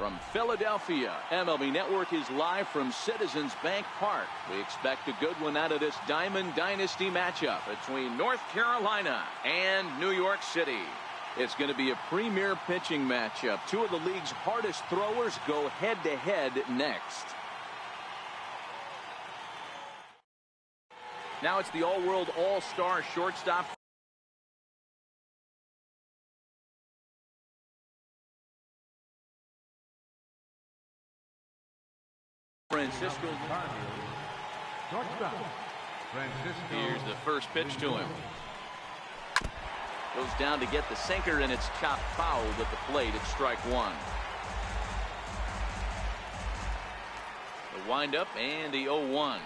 From Philadelphia, MLB Network is live from Citizens Bank Park. We expect a good one out of this Diamond Dynasty matchup between North Carolina and New York City. It's going to be a premier pitching matchup. Two of the league's hardest throwers go head-to-head next. Now it's the all-world all-star shortstop Francisco. Here's the first pitch to him. Goes down to get the sinker, and it's chopped foul at the plate at strike one. The windup and the 0-1.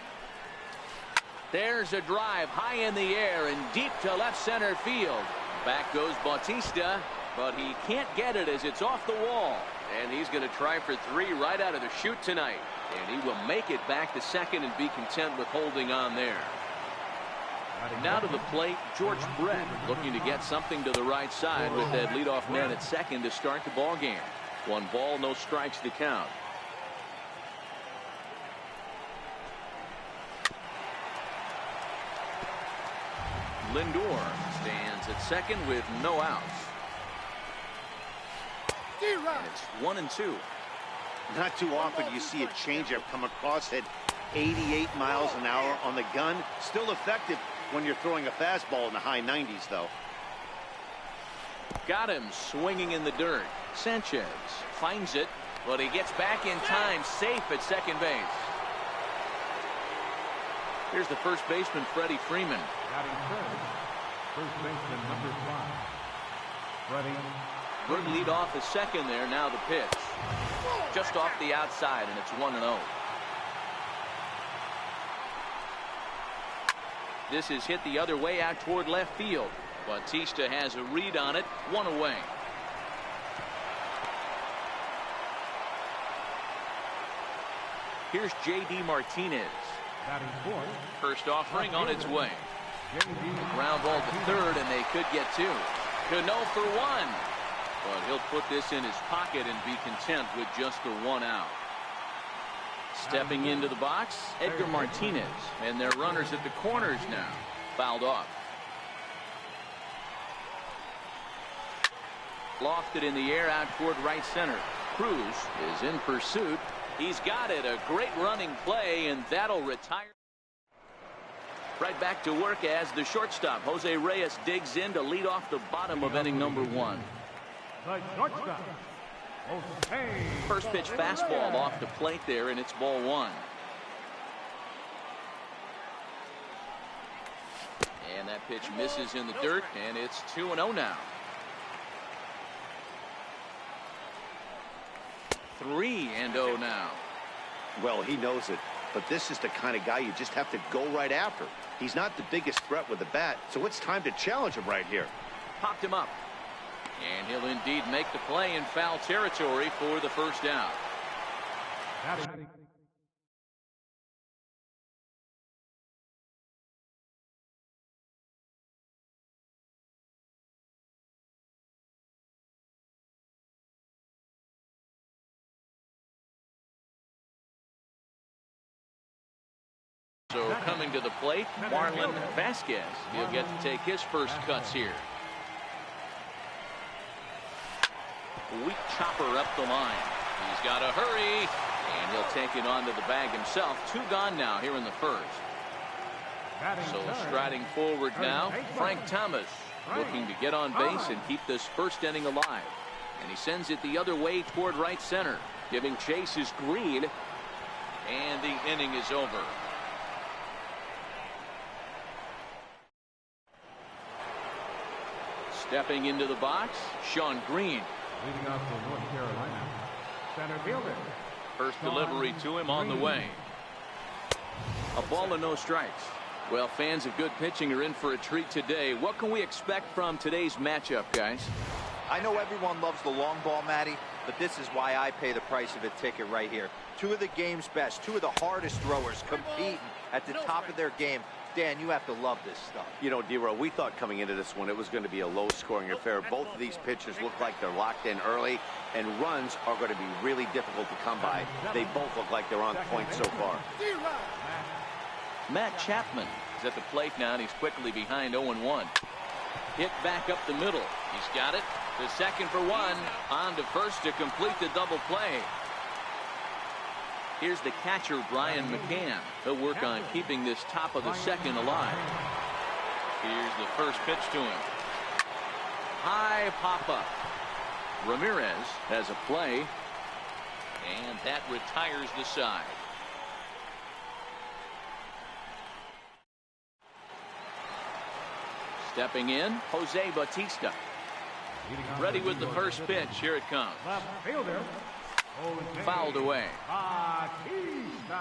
There's a drive high in the air and deep to left center field. Back goes Bautista, but he can't get it as it's off the wall. And he's going to try for 3 right out of the chute tonight. And he will make it back to second and be content with holding on there. Now to the plate, George Brett looking to get something to the right side with that leadoff man at second to start the ball game. 1 ball, no strikes to count. Lindor stands at second with no outs. And it's 1-2. Not too often you see a changeup come across at 88 miles an hour on the gun. Still effective when you're throwing a fastball in the high 90s, though. Got him swinging in the dirt. Sanchez finds it, but he gets back in time, safe at second base. Here's the first baseman, Freddie Freeman. First baseman number 5, Freddie. Good lead off at second there. Now the pitch. Just off the outside, and it's 1-0. This is hit the other way out toward left field. Bautista has a read on it. 1 away. Here's J.D. Martinez. First offering on its way. Ground ball to third, and they could get 2. Cano for 1. But he'll put this in his pocket and be content with just the 1 out. Stepping into the box, Edgar Martinez. And their runners at the corners now. Fouled off. Lofted in the air out toward right center. Cruz is in pursuit. He's got it. A great running play, and that'll retire. Right back to work as the shortstop, Jose Reyes, digs in to lead off the bottom of inning number 1. First pitch fastball off the plate there, and it's ball 1. And that pitch misses in the dirt, and it's 2-0 now. 3-0 now. Well, he knows it, but this is the kind of guy you just have to go right after. He's not the biggest threat with the bat, so it's time to challenge him right here. Popped him up. And he'll indeed make the play in foul territory for the first down. So coming to the plate, Marlon Vasquez. He'll get to take his first cuts here. Weak chopper up the line. He's got to hurry, and he'll take it onto the bag himself. 2 gone now here in the first. So striding forward now, Frank Thomas looking to get on base and keep this first inning alive. And he sends it the other way toward right center, giving chase his Green, and the inning is over. Stepping into the box, Sean Green. Leading off for North Carolina, center fielder. First delivery to him on the way. A ball and no strikes. Well, fans of good pitching are in for a treat today. What can we expect from today's matchup, guys? I know everyone loves the long ball, Matty, but this is why I pay the price of a ticket right here. 2 of the game's best, 2 of the hardest throwers competing at the top of their game. Dan, you have to love this stuff. You know, D-Row, we thought coming into this one it was going to be a low-scoring affair. Both of these pitchers look like they're locked in early, and runs are going to be really difficult to come by. They both look like they're on point so far. Matt Chapman is at the plate now, and he's quickly behind 0-1. Hit back up the middle. He's got it. The second for one. On to first to complete the double play. Here's the catcher, Brian McCann. He'll work on keeping this top of the second alive. Here's the first pitch to him. High pop-up. Ramirez has a play, and that retires the side. Stepping in, Jose Bautista. Ready with the first pitch. Here it comes. Left fielder. Fouled away. Bautista.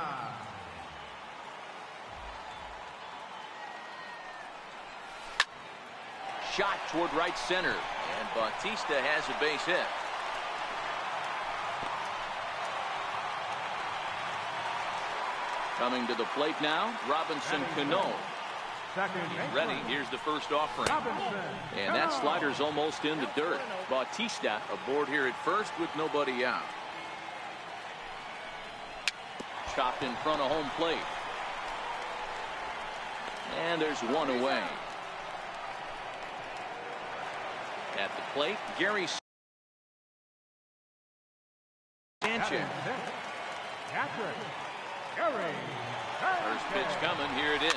Shot toward right center, and Bautista has a base hit. Coming to the plate now, Robinson Cano. He's ready. Here's the first offering. And that slider's almost in the dirt. Bautista aboard here at first with nobody out. Chopped in front of home plate. And there's one away. At the plate, Gary Sanchez. First pitch coming. Here it is.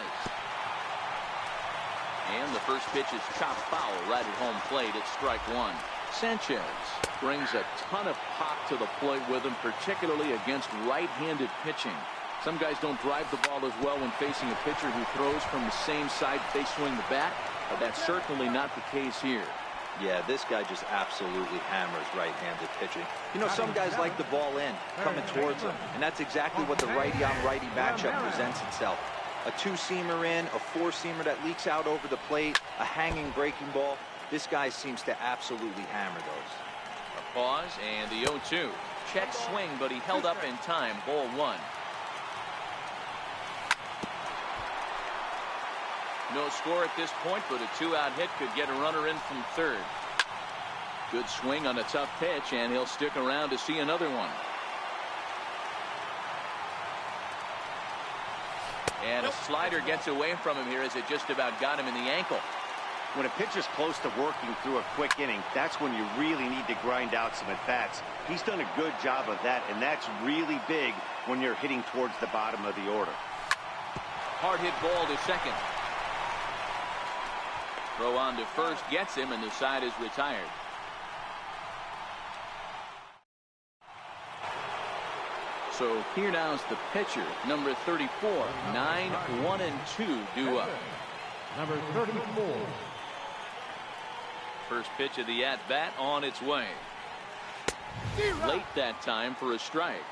And the first pitch is chopped foul right at home plate. It's strike one. Sanchez brings a ton of pop to the plate with him, particularly against right-handed pitching. Some guys don't drive the ball as well when facing a pitcher who throws from the same side they swing the bat, but that's certainly not the case here. Yeah, this guy just absolutely hammers right-handed pitching. You know, some guys like the ball in, coming towards them, and that's exactly what the righty-on-righty matchup presents itself. A two-seamer in, a four-seamer that leaks out over the plate, a hanging breaking ball. This guy seems to absolutely hammer those. A pause and the 0-2. Check swing, but he held up in time. Ball one. No score at this point, but a two-out hit could get a runner in from third. Good swing on a tough pitch, and he'll stick around to see another one. And a slider gets away from him here as it just about got him in the ankle. When a pitcher's close to working through a quick inning, that's when you really need to grind out some at-bats. He's done a good job of that, and that's really big when you're hitting towards the bottom of the order. Hard hit ball to second. Throw on to first gets him, and the side is retired. So here now is the pitcher, number 34. 9-1-2 due up. Number 34. First pitch of the at-bat on its way. Late that time for a strike.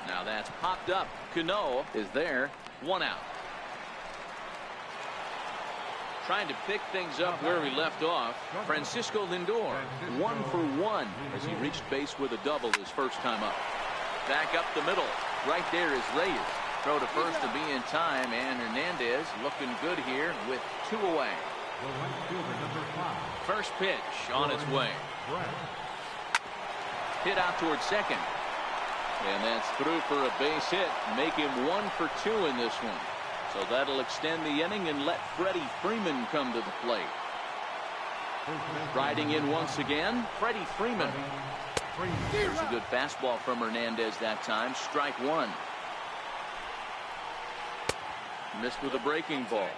Now that's popped up. Cano is there. One out. Trying to pick things up where he left off. Francisco Lindor, 1-for-1 as he reached base with a double his first time up. Back up the middle. Right there is Reyes. Throw to first to be in time, and Hernandez looking good here with two away. First pitch on its way. Hit out towards second. And that's through for a base hit. Make him 1-for-2 in this one. So that'll extend the inning and let Freddie Freeman come to the plate. Riding in once again, Freddie Freeman. Here's a good fastball from Hernandez that time. Strike one. Missed with a breaking ball.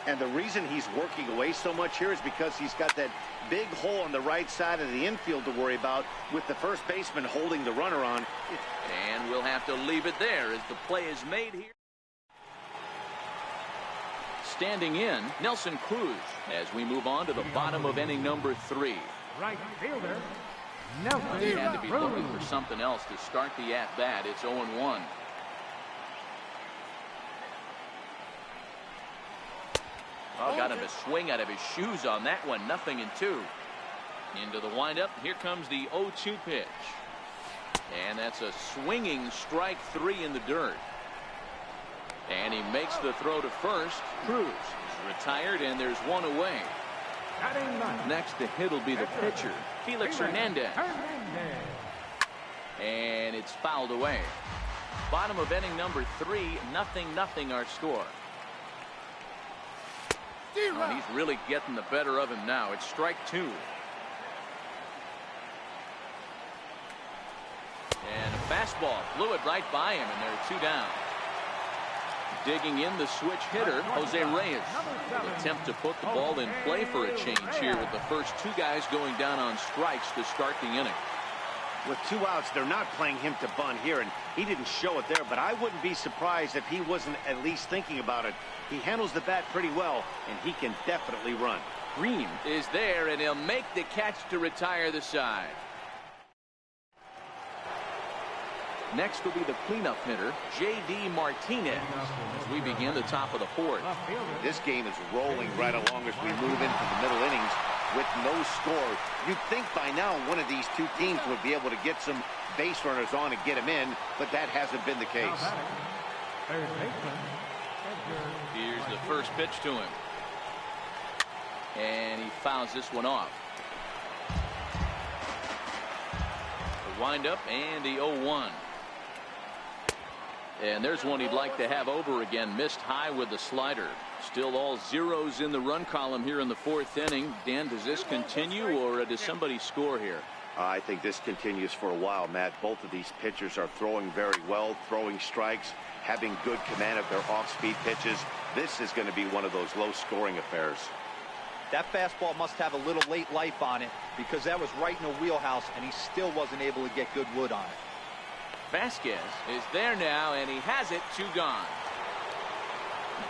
And the reason he's working away so much here is because he's got that big hole on the right side of the infield to worry about with the first baseman holding the runner on. And we'll have to leave it there as the play is made here. Standing in, Nelson Cruz as we move on to the bottom of inning number 3. Right fielder, Nelson He had to be Cruz. looking for something else to start the at-bat. It's 0-1. Oh, got him a swing out of his shoes on that one. 0-2. Into the windup. Here comes the 0-2 pitch. And that's a swinging strike 3 in the dirt. And he makes the throw to first. Cruz is retired, and there's one away. Next to hit will be the pitcher, Felix Hernandez. And it's fouled away. Bottom of inning number 3, 0-0 our score. And he's really getting the better of him now. It's strike 2. And a fastball blew it right by him, and there are 2 down. Digging in the switch hitter, Jose Reyes. Will attempt to put the ball in play for a change here with the first 2 guys going down on strikes to start the inning. With 2 outs, they're not playing him to bunt here, and he didn't show it there, but I wouldn't be surprised if he wasn't at least thinking about it. He handles the bat pretty well, and he can definitely run. Green is there, and he'll make the catch to retire the side. Next will be the cleanup hitter, J.D. Martinez, as we begin the top of the 4th. This game is rolling right along as we move into the middle innings with no score. You'd think by now one of these 2 teams would be able to get some base runners on and get them in, but that hasn't been the case. Here's the first pitch to him. And he fouls this one off. The windup and the 0-1. And there's one he'd like to have over again. Missed high with the slider. Still all zeros in the run column here in the 4th inning. Dan, does this continue, or does somebody score here? I think this continues for a while, Matt. Both of these pitchers are throwing very well, throwing strikes, having good command of their off-speed pitches. This is going to be one of those low-scoring affairs. That fastball must have a little late life on it, because that was right in the wheelhouse, and he still wasn't able to get good wood on it. Vasquez is there now, and he has it. 2 gone.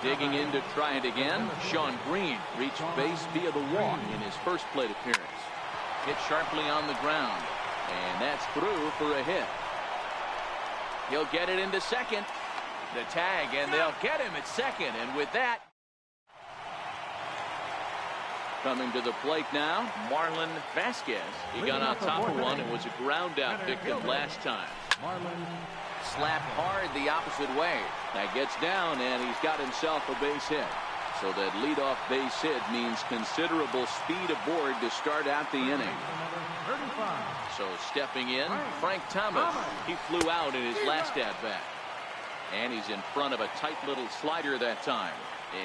Digging in to try it again. Sean Green reached base via the walk in his first plate appearance. Hit sharply on the ground, and that's through for a hit. He'll get it into second. The tag, and they'll get him at second, and with that, coming to the plate now, Marlon Vasquez. He got on top of one and was a ground out victim last time. Slapped hard the opposite way. That gets down, and he's got himself a base hit. So that leadoff base hit means considerable speed aboard to start out the inning. So stepping in, Frank Thomas. He flew out in his last at-bat. And he's in front of a tight little slider that time.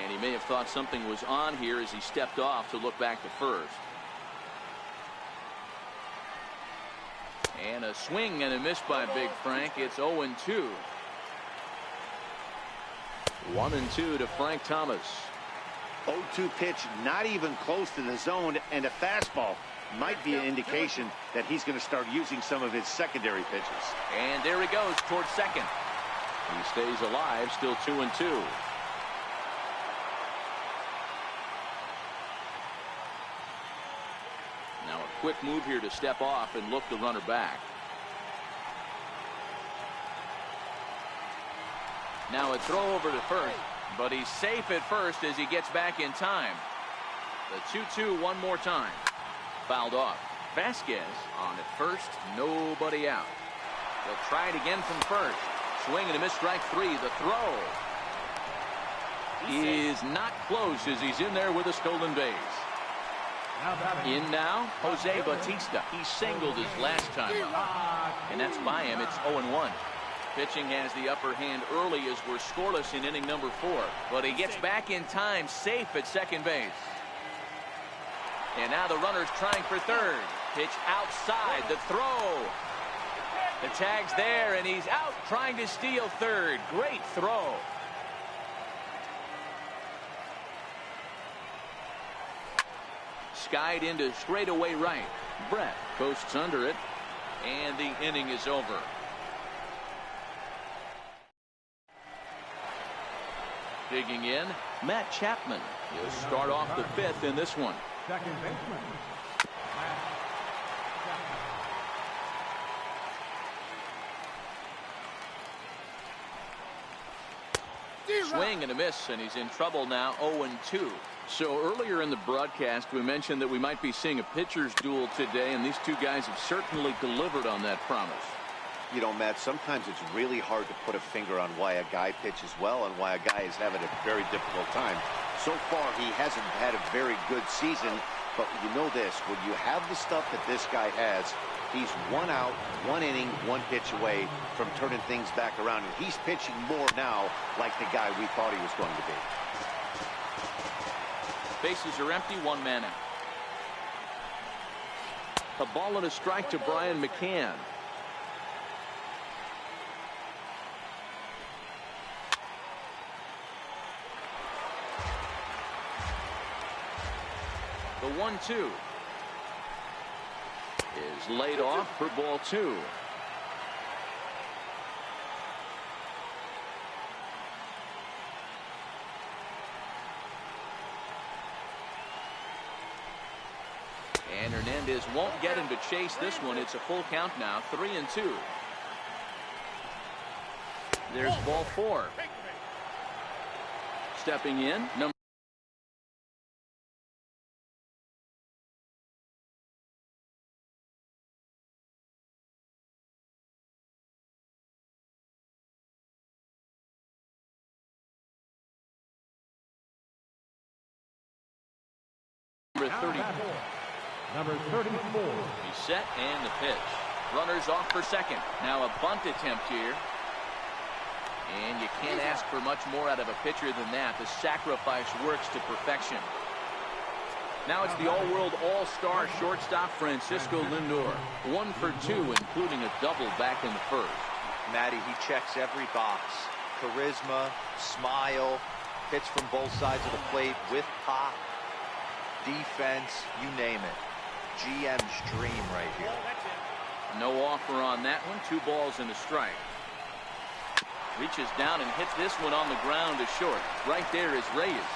And he may have thought something was on here as he stepped off to look back to first. And a swing and a miss by Big Frank. It's 0-2. 1-2 to Frank Thomas. 0-2 pitch, not even close to the zone, and a fastball might be an indication that he's going to start using some of his secondary pitches. And there he goes towards second. He stays alive, still 2-2. Now a quick move here to step off and look the runner back. Now a throw over to first, but he's safe at first as he gets back in time. The 2-2 one more time. Fouled off. Vasquez on at first, nobody out. They'll try it again from first. Swing and a miss, strike 3. The throw is not close as he's in there with a stolen base. In now, Jose Bautista. He singled his last time up, and that's by him. It's 0-1. Pitching has the upper hand early as we're scoreless in inning number 4. But he gets back in time, safe at second base. And now the runner's trying for third. Pitch outside, the throw. The tag's there, and he's out trying to steal third. Great throw. Skied into straightaway right. Brett coasts under it, and the inning is over. Digging in, Matt Chapman. He'll start off the 5th in this one. Second baseman. Swing and a miss, and he's in trouble now. 0-2. So earlier in the broadcast we mentioned that we might be seeing a pitcher's duel today, and these two guys have certainly delivered on that promise. You know, Matt, sometimes it's really hard to put a finger on why a guy pitches well and why a guy is having a very difficult time. So far, he hasn't had a very good season, but you know this, when you have the stuff that this guy has, he's 1 out, 1 inning, 1 pitch away from turning things back around, and he's pitching more now like the guy we thought he was going to be. Bases are empty, 1 man out. A ball and a strike to Brian McCann. The 1-2 is laid off for ball 2. And Hernandez won't get him to chase this one. It's a full count now, 3-2. There's ball 4. Stepping in, number number 30. Number 34. He's set and the pitch. Runners off for second. Now a bunt attempt here. And you can't ask for much more out of a pitcher than that. The sacrifice works to perfection. Now it's the all-world all-star shortstop Francisco Lindor. 1 for 2, including a double back in the first. Matty, he checks every box. Charisma, smile, hits from both sides of the plate with pop, defense, you name it. GM's dream right here. No offer on that one. 2 balls and a strike. Reaches down and hits this one on the ground to short. Right there is Reyes.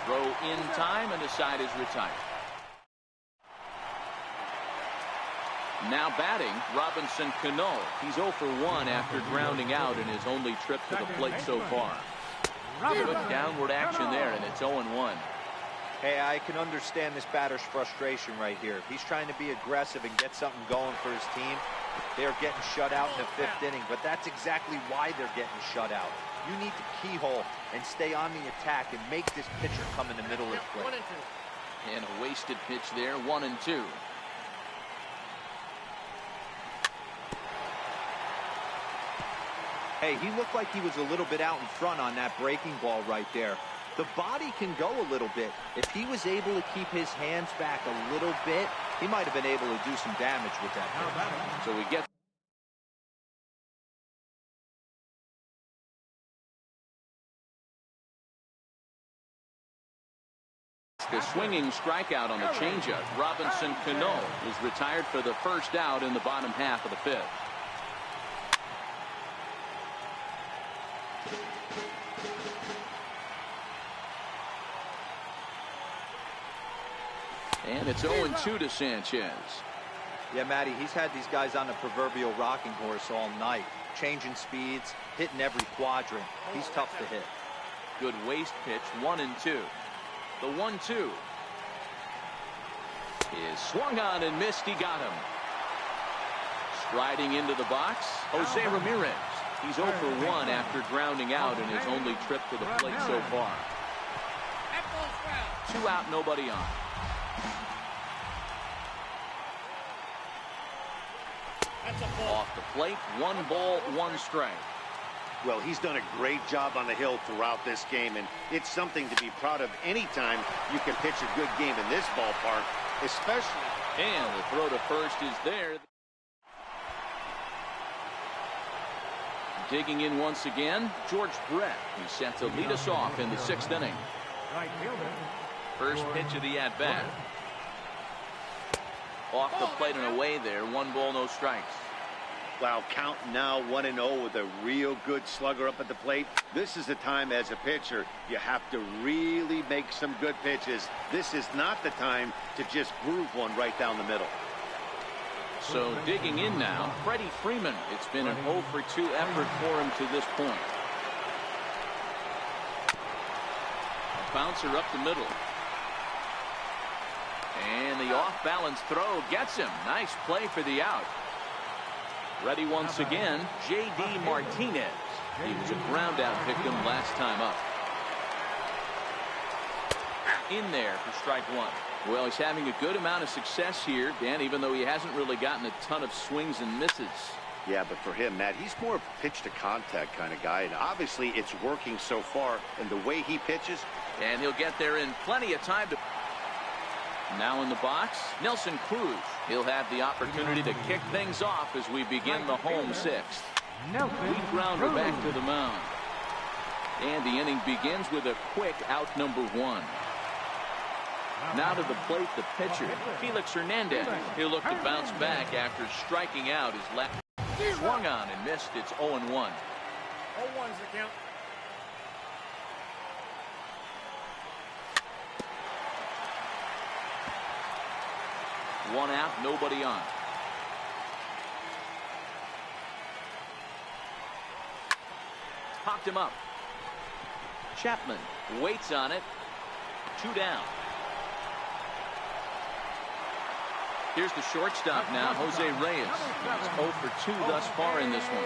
Throw in time and the side is retired. Now batting, Robinson Cano. He's 0 for 1 after grounding out in his only trip to the plate so far. Good downward action there, and it's 0-1. Hey, I can understand this batter's frustration right here. He's trying to be aggressive and get something going for his team. They're getting shut out in the 5th inning, but that's exactly why they're getting shut out. You need to keyhole and stay on the attack and make this pitcher come in the middle of the plate. And a wasted pitch there, 1-2. Hey, he looked like he was a little bit out in front on that breaking ball right there. The body can go a little bit. If he was able to keep his hands back a little bit, he might have been able to do some damage with that pitch. So we get the swinging strikeout on the changeup. Robinson Cano is retired for the first out in the bottom half of the 5th. And it's 0-2 to Sanchez. Yeah, Matty, he's had these guys on the proverbial rocking horse all night. Changing speeds, hitting every quadrant. He's tough to hit. Good waist pitch, 1-2. The 1-2 is swung on and missed. He got him. Striding into the box, Jose Ramirez. He's 0 for 1 after grounding out in his only trip to the plate so far. 2 out, nobody on. Off the plate, 1 ball, 1 strike. Well, he's done a great job on the hill throughout this game, and it's something to be proud of anytime you can pitch a good game in this ballpark, especially. And the throw to first is there. Digging in once again, George Brett. He's set to lead us off in the 6th inning. Right fielder. First pitch of the at-bat. Off the plate and away there. 1 ball, no strikes. Wow, count now 1-0 with a real good slugger up at the plate. This is the time as a pitcher you have to really make some good pitches. This is not the time to just groove one right down the middle. So digging in now, Freddie Freeman. It's been an 0 for 2 effort for him to this point. A bouncer up the middle. And the off-balance throw gets him. Nice play for the out. Ready once again, J.D. Martinez. He was a ground out victim last time up. In there for strike one. Well, he's having a good amount of success here, Dan, even though he hasn't really gotten a ton of swings and misses. Yeah, but for him, Matt, he's more of a pitch to contact kind of guy, and obviously it's working so far, and the way he pitches. And he'll get there in plenty of time to. Now in the box, Nelson Cruz. He'll have the opportunity to kick things off as we begin the home sixth. Lead grounder back to the mound. And the inning begins with a quick out number one. Now to the plate, the pitcher, Felix Hernandez. He'll look to bounce back after striking out his last. Swung on and missed. It's 0-1. 0-1's the count. One out, nobody on. Popped him up. Chapman waits on it. 2 down. Here's the shortstop now, Jose Reyes. He's 0 for 2 thus far in this one.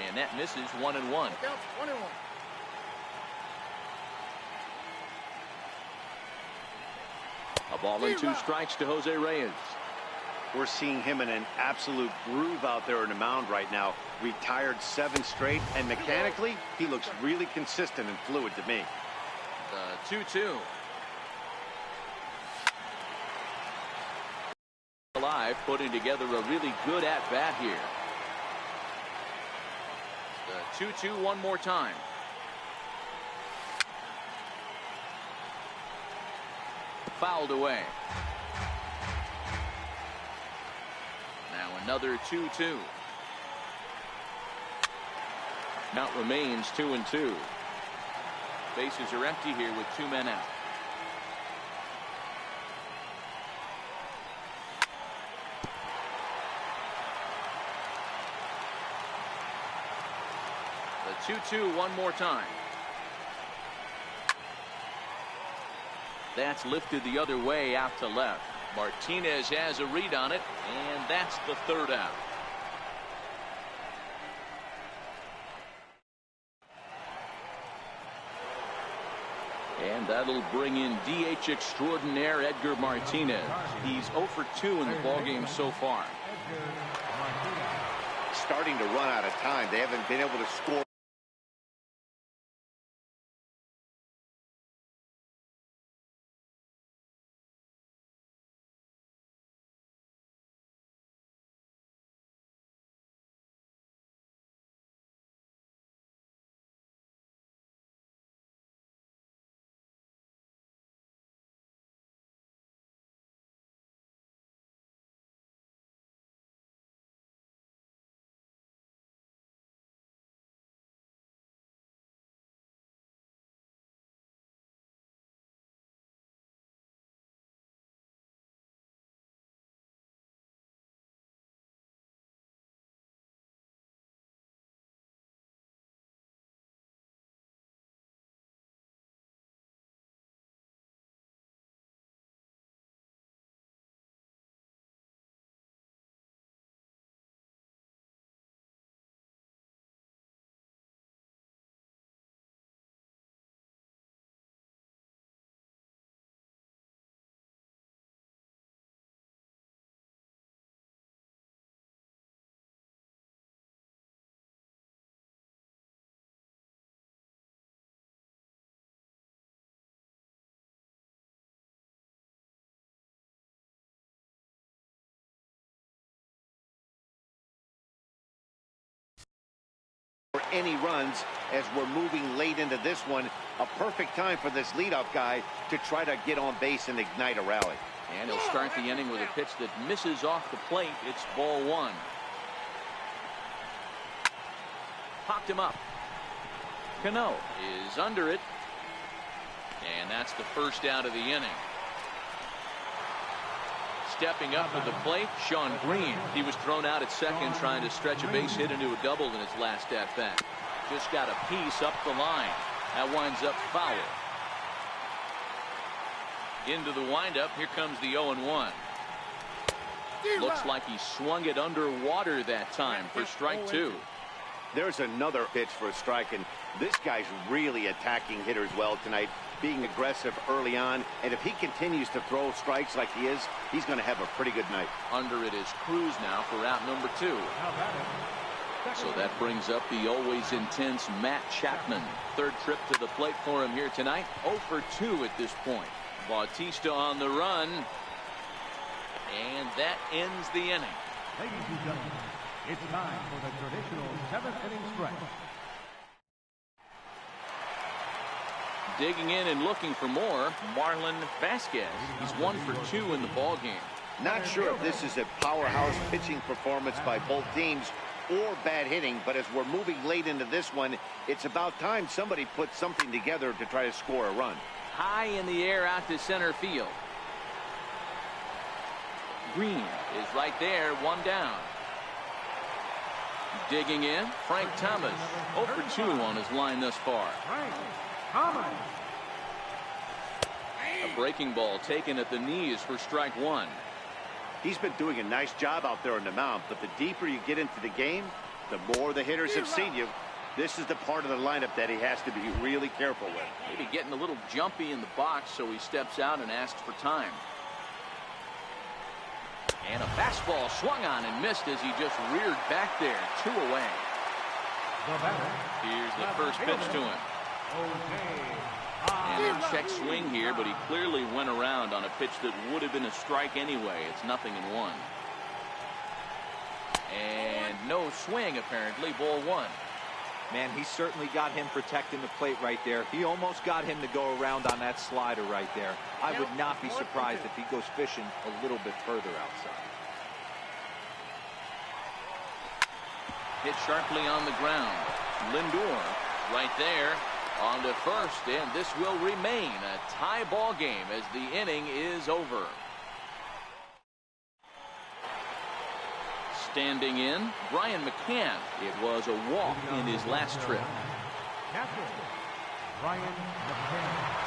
And that misses 1-1. A ball and 2 strikes to Jose Reyes. We're seeing him in an absolute groove out there in the mound right now. Retired 7 straight, and mechanically, he looks really consistent and fluid to me. The 2-2. Alive, putting together a really good at-bat here. The 2-2 one more time. Fouled away. Now another 2-2. Count remains 2-2. Bases are empty here with 2 men out. The 2-2 one more time. That's lifted the other way out to left. Martinez has a read on it, and that's the 3rd out. And that'll bring in DH extraordinaire Edgar Martinez. He's 0 for 2 in the ballgame so far. Starting to run out of time. They haven't been able to score. For any runs as we're moving late into this one. A perfect time for this leadoff guy to try to get on base and ignite a rally. And he'll start the inning with a pitch that misses off the plate. It's ball 1. Popped him up. Cano is under it. And that's the 1st out of the inning. Stepping up to the plate, Sean Green. He was thrown out at second trying to stretch a base hit into a double in his last at-bat. Just got a piece up the line. That winds up foul. Into the windup. Here comes the 0-1. Looks like he swung it underwater that time for strike two. There's another pitch for a strike, and this guy's really attacking hitters well tonight, being aggressive early on, and if he continues to throw strikes like he is, he's going to have a pretty good night. Under it is Cruz now for out number 2. So that brings up the always intense Matt Chapman. Third trip to the plate for him here tonight. 0 for 2 at this point. Bautista on the run. And that ends the inning. Ladies and gentlemen, it's time for the traditional 7th inning stretch. Digging in and looking for more, Marlon Vasquez. He's 1 for 2 in the ballgame. Not sure if this is a powerhouse pitching performance by both teams or bad hitting, but as we're moving late into this one, it's about time somebody put something together to try to score a run. High in the air out to center field. Green is right there, 1 down. Digging in, Frank Thomas. 0 for 2 on his line thus far. Frank Thomas. A breaking ball taken at the knees for strike 1. He's been doing a nice job out there on the mound, but the deeper you get into the game, the more the hitters have seen you. This is the part of the lineup that he has to be really careful with. Maybe getting a little jumpy in the box, so he steps out and asks for time. And a fastball swung on and missed as he just reared back there. 2 away. Here's the first pitch to him. And a check swing here, but he clearly went around on a pitch that would have been a strike anyway. It's 0-1. And no swing, apparently. Ball 1. Man, he certainly got him protecting the plate right there. He almost got him to go around on that slider right there. I would not be surprised if he goes fishing a little bit further outside. Hit sharply on the ground. Lindor right there on to first, and this will remain a tie ball game as the inning is over. Standing in, Brian McCann. It was a walk in his last trip. Captain Brian McCann.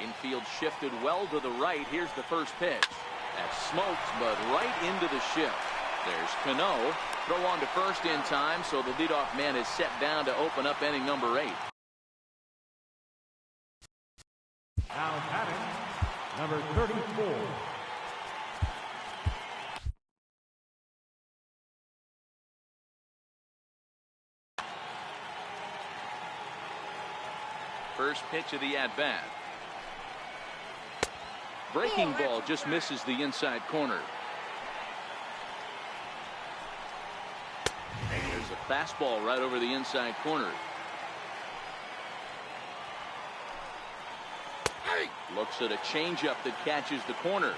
Infield shifted well to the right. Here's the first pitch. That's smoked, but right into the shift. There's Cano. Throw on to first in time, so the leadoff man is set down to open up inning number 8. Now batting, number 34. First pitch of the at-bat. Breaking ball just misses the inside corner. And there's a fastball right over the inside corner. Looks at a changeup that catches the corner.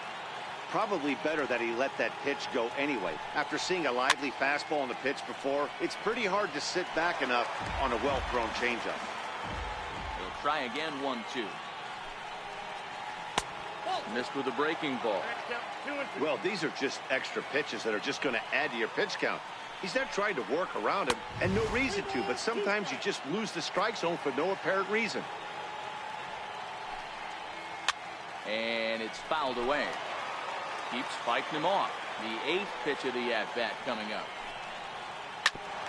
Probably better that he let that pitch go anyway. After seeing a lively fastball on the pitch before, it's pretty hard to sit back enough on a well-thrown changeup. He'll try again, 1-2. Missed with a breaking ball. Well, these are just extra pitches that are just going to add to your pitch count. He's not trying to work around him, and no reason to, but sometimes you just lose the strike zone for no apparent reason. And it's fouled away. Keeps fighting him off. The 8th pitch of the at-bat coming up.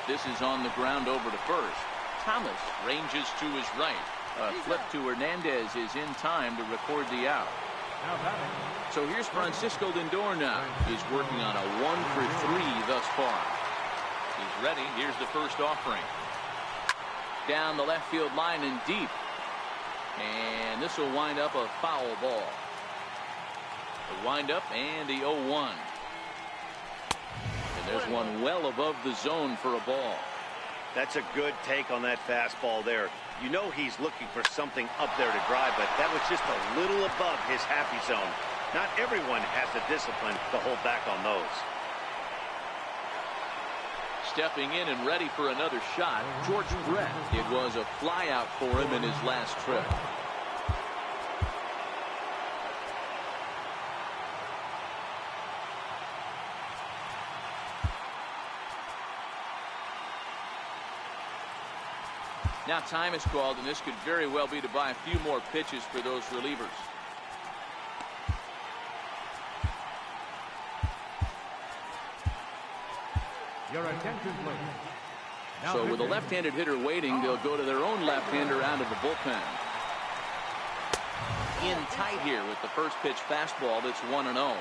This is on the ground over to first. Thomas ranges to his right. A flip to Hernandez is in time to record the out. So here's Francisco Lindor now. He's working on a 1 for 3 thus far. He's ready. Here's the first offering. Down the left field line and deep. And this will wind up a foul ball. The windup and the 0-1. And there's one well above the zone for a ball. That's a good take on that fastball there. You know he's looking for something up there to drive, but that was just a little above his happy zone. Not everyone has the discipline to hold back on those. Stepping in and ready for another shot, George Brett. It was a flyout for him in his last trip. Now time is called, and this could very well be to buy a few more pitches for those relievers. Your attention, please. So with a left-handed hitter waiting, they'll go to their own left-hander out of the bullpen. In tight here with the first pitch fastball that's 1-0.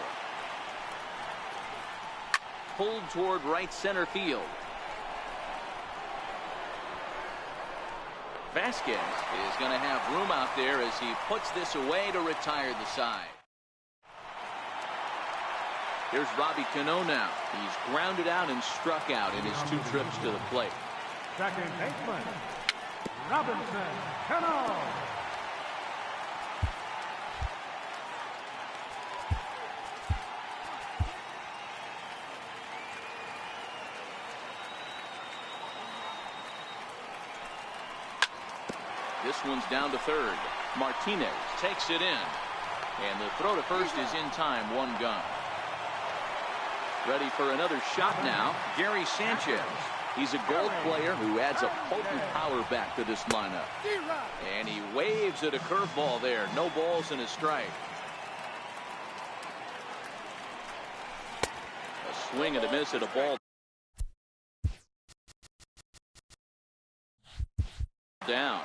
Pulled toward right center field. Vasquez is going to have room out there as he puts this away to retire the side. Here's Robbie Cano now. He's grounded out and struck out in his 2 trips to the plate. Second baseman, Robinson Cano. This one's down to third. Martinez takes it in. And the throw to first is in time, 1 gun. Ready for another shot now, Gary Sanchez. He's a gold player who adds a potent power back to this lineup. And he waves at a curveball there. No balls and a strike. A swing and a miss at a ball down.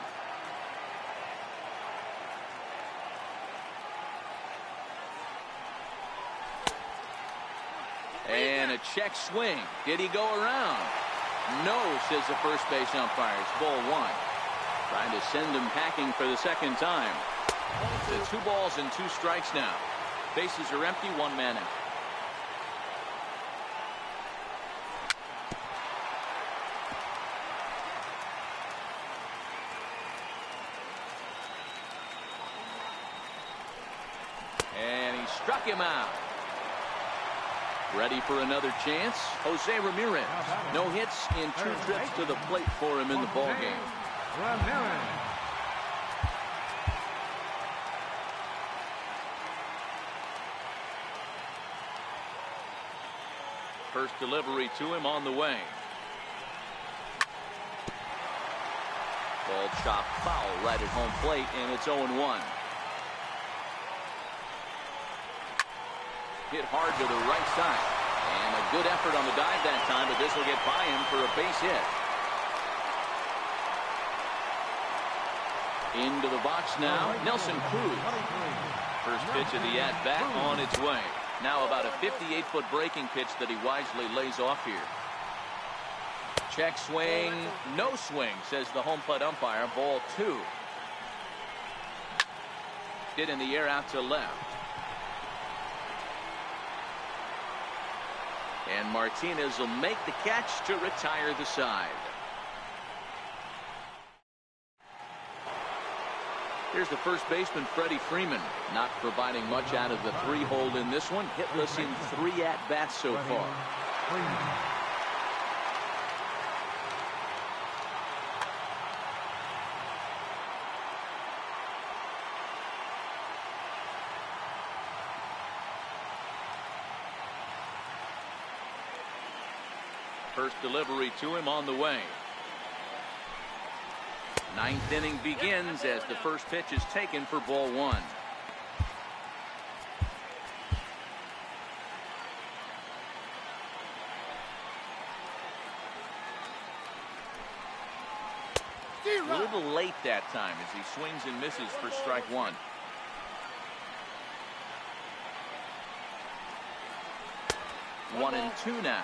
And a check swing. Did he go around? No, says the first base umpire. It's ball 1. Trying to send him packing for the second time. The 2 balls and 2 strikes now. Bases are empty, 1 man out. And he struck him out. Ready for another chance. Jose Ramirez. No hits in 2 trips to the plate for him in the ball game. Ramirez. First delivery to him on the way. Ball chopped foul right at home plate, and it's 0-1. Hit hard to the right side. And a good effort on the dive that time, but this will get by him for a base hit. Into the box now, Nelson Cruz. First pitch of the at-bat on its way. Now about a 58-foot breaking pitch that he wisely lays off here. Check swing, no swing, says the home plate umpire. Ball 2. Hit in the air out to left. And Martinez will make the catch to retire the side. Here's the first baseman, Freddie Freeman, not providing much out of the 3-hole in this one. Hitless in 3 at-bats so far. First delivery to him on the way. 9th inning begins as the first pitch is taken for ball 1. A little late that time as he swings and misses for strike 1. One and 2 now.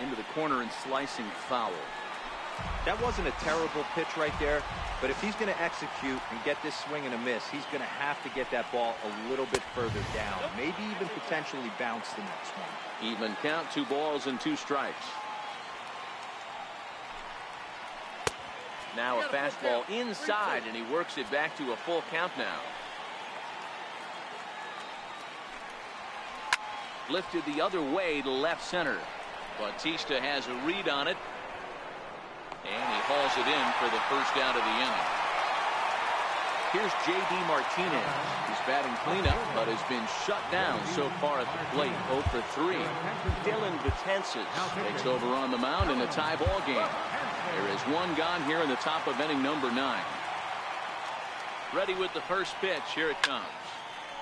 Into the corner and slicing foul. That wasn't a terrible pitch right there, but if he's going to execute and get this swing and a miss, he's going to have to get that ball a little bit further down, maybe even potentially bounce the next one. Even count, 2 balls and 2 strikes. Now a fastball inside, and he works it back to a full count now. Lifted the other way to left center. Bautista has a read on it. And he hauls it in for the first out of the inning. Here's J.D. Martinez. He's batting cleanup, but has been shut down so far at the plate. 0 for 3. Dylan Betances takes over on the mound in a tie ball game. There is 1 gone here in the top of inning number 9. Ready with the first pitch. Here it comes.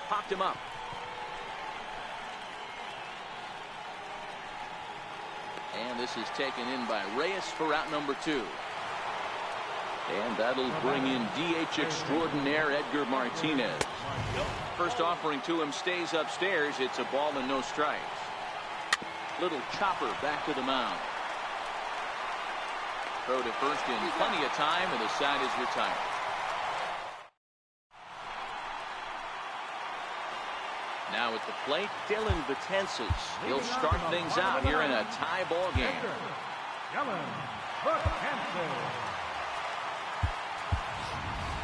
Popped him up. And this is taken in by Reyes for out number 2. And that'll bring in DH extraordinaire Edgar Martinez. First offering to him stays upstairs. It's a ball and no strikes. Little chopper back to the mound. Throw to first in plenty of time, and the side is retired. Now at the plate, Dylan Betances. He'll start things out here in a tie ball game.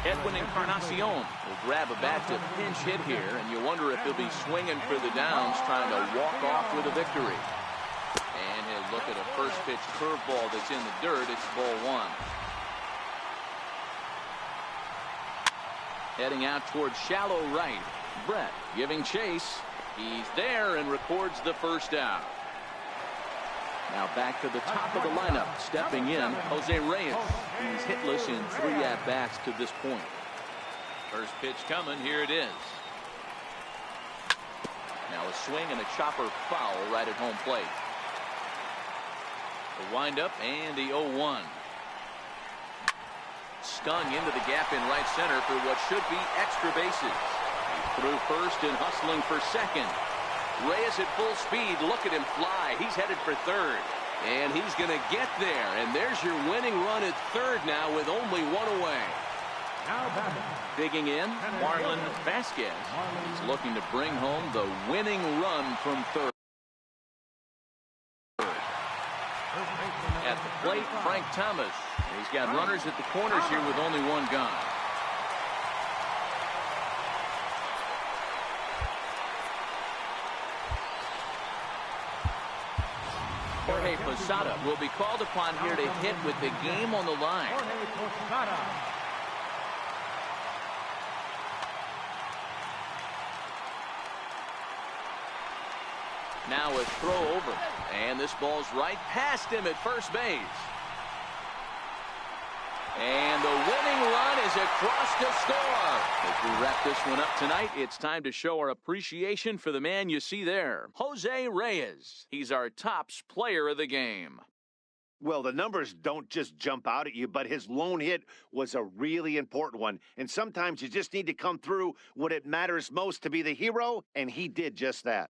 Edwin Encarnacion will grab a bat to pinch hit here, and you wonder if he'll be swinging for the downs, trying to walk off with a victory. And he'll look at a first pitch curveball that's in the dirt. It's ball 1. Heading out towards shallow right. Brett giving chase. He's there and records the first out. Now back to the top of the lineup. Stepping in, Jose Reyes. He's hitless in 3 at-bats to this point. First pitch coming. Here it is. Now a swing and a chopper foul right at home plate. The windup and the 0-1. Stung into the gap in right center for what should be extra bases. Through first and hustling for second. Reyes at full speed. Look at him fly. He's headed for third. And he's going to get there. And there's your winning run at third now with only 1 away. Digging in, Marlon Vasquez. He's looking to bring home the winning run from third. At the plate, Frank Thomas. He's got runners at the corners here with only 1 gone. Jorge Posada will be called upon here to hit with the game on the line. Now a throw over, and this ball's right past him at first base. And the winning run is across to score. As we wrap this one up tonight, it's time to show our appreciation for the man you see there, Jose Reyes. He's our tops player of the game. Well, the numbers don't just jump out at you, but his lone hit was a really important one. And sometimes you just need to come through when it matters most to be the hero, and he did just that.